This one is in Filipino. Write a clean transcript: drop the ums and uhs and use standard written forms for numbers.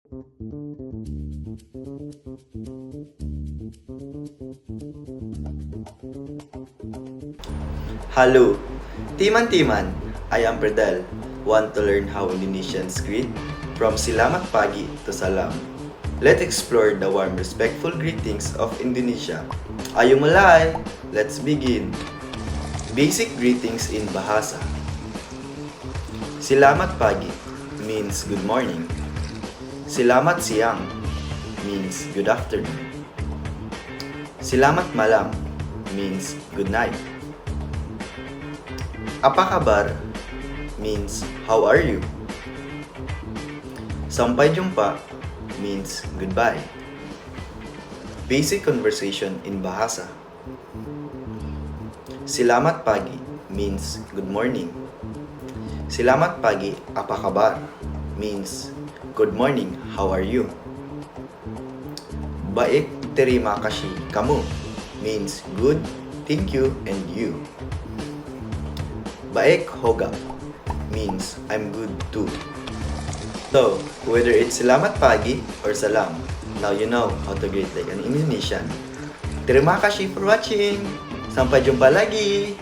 Halo, Timan-Timan, I am Berdal. Want to learn how Indonesians greet? From Selamat Pagi to Salam. Let's explore the warm, respectful greetings of Indonesia. Ayo mulai! Let's begin. Basic greetings in Bahasa. Selamat Pagi means good morning. Selamat Siang means good afternoon. Selamat Malam means good night. Apa kabar means how are you? Sampai jumpa means goodbye. Basic conversation in Bahasa. Selamat pagi means good morning. Selamat pagi, apa kabar means good morning, how are you? Baik, terima kasih, kamu means good, thank you, and you. Baik hoga means I'm good too. So, whether it's selamat pagi or salam, now you know how to greet like an Indonesian. Terima kasih for watching. Sampai jumpa lagi.